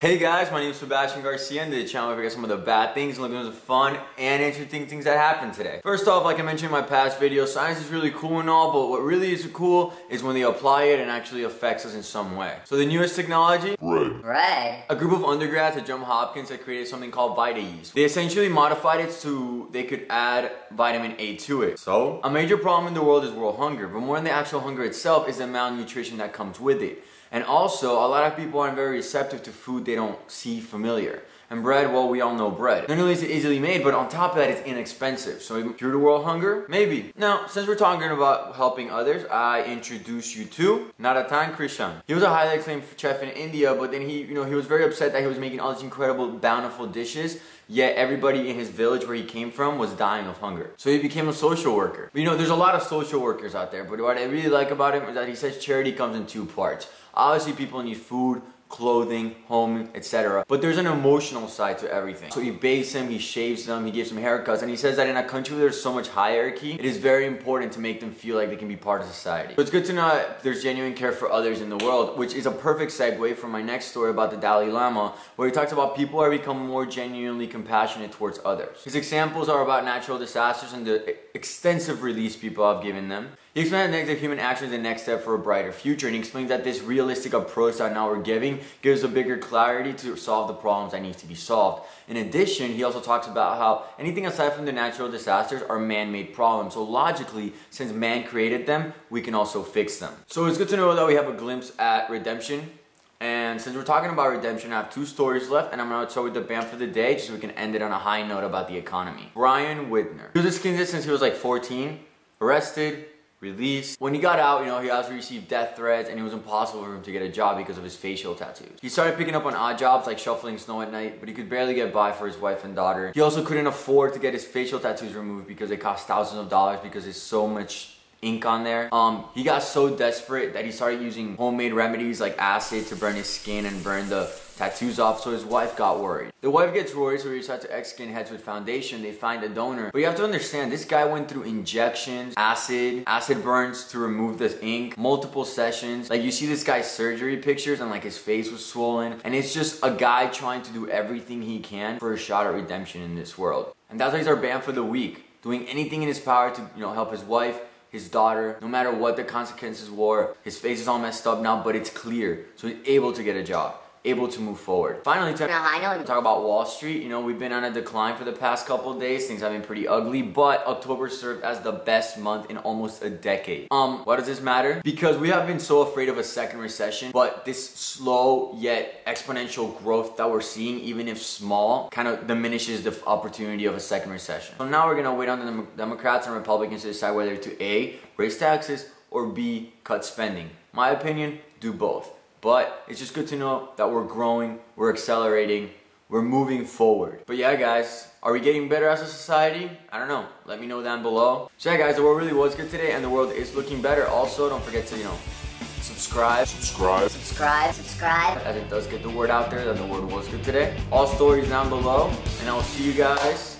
Hey guys, my name is Sebastian Garcia and this channel where we get some of the bad things and look at the fun and interesting things that happened today. First off, like I mentioned in my past video, science is really cool and all, but what really is cool is when they apply it and actually affects us in some way. So the newest technology? Bread. A group of undergrads at Johns Hopkins had created something called Vita Yeast. They essentially modified it so they could add vitamin A to it. So, a major problem in the world is world hunger, but more than the actual hunger itself is the malnutrition that comes with it. And also, a lot of people aren't very receptive to food they don't see familiar. And bread, well, we all know bread. Not only is it easily made, but on top of that, it's inexpensive. So, cure the world hunger? Maybe. Now, since we're talking about helping others, I introduce you to Naratan Krishan. He was a highly acclaimed chef in India, but then he was very upset that he was making all these incredible, bountiful dishes, yet everybody in his village where he came from was dying of hunger. So he became a social worker. But there's a lot of social workers out there, but what I really like about him is that he says charity comes in two parts. Obviously, people need food, clothing, home, etc. But there's an emotional side to everything. So he bathes them, he shaves them, he gives them haircuts, and he says that in a country where there's so much hierarchy, it is very important to make them feel like they can be part of society. So it's good to know that there's genuine care for others in the world, which is a perfect segue for my next story about the Dalai Lama, where he talks about people are becoming more genuinely compassionate towards others. His examples are about natural disasters and the extensive release people have given them. He explains that negative human action is the next step for a brighter future, and he explains that this realistic approach that now we're giving gives a bigger clarity to solve the problems that need to be solved. In addition, he also talks about how anything aside from the natural disasters are man-made problems. So logically, since man created them, we can also fix them. So it's good to know that we have a glimpse at redemption. And since we're talking about redemption, I have two stories left, and I'm going to start with the BAMF for the day, just so we can end it on a high note about the economy. Brian Widner. He was a skinhead since he was like 14, arrested, released. When he got out, he also received death threats, and it was impossible for him to get a job because of his facial tattoos. He started picking up on odd jobs like shuffling snow at night, but he could barely get by for his wife and daughter. He also couldn't afford to get his facial tattoos removed because they cost thousands of dollars because there's so much ink on there. He got so desperate that he started using homemade remedies like acid to burn his skin and burn the tattoos off, so his wife got worried. The wife gets worried, so he decides to ex-skinheads with foundation. They find a donor. But you have to understand, this guy went through injections, acid burns to remove the ink, multiple sessions. Like, you see this guy's surgery pictures and like his face was swollen. And it's just a guy trying to do everything he can for a shot at redemption in this world. And that's why he's our BAMF for the week. Doing anything in his power to, help his wife, his daughter, no matter what the consequences were. His face is all messed up now, but it's clear. So he's able to get a job, able to move forward. Finally, to talk about Wall Street. We've been on a decline for the past couple of days. Things have been pretty ugly, but October served as the best month in almost a decade. Why does this matter? Because we have been so afraid of a second recession, but this slow yet exponential growth that we're seeing, even if small, kind of diminishes the opportunity of a second recession. So now we're gonna wait on the Democrats and Republicans to decide whether to A, raise taxes, or B, cut spending. My opinion, do both. But it's just good to know that we're growing, we're accelerating, we're moving forward. But yeah, guys, are we getting better as a society? I don't know. Let me know down below. So yeah, guys, the world really was good today, and the world is looking better. Also, don't forget to, subscribe. As it does get the word out there that the world was good today. All stories down below, and I'll see you guys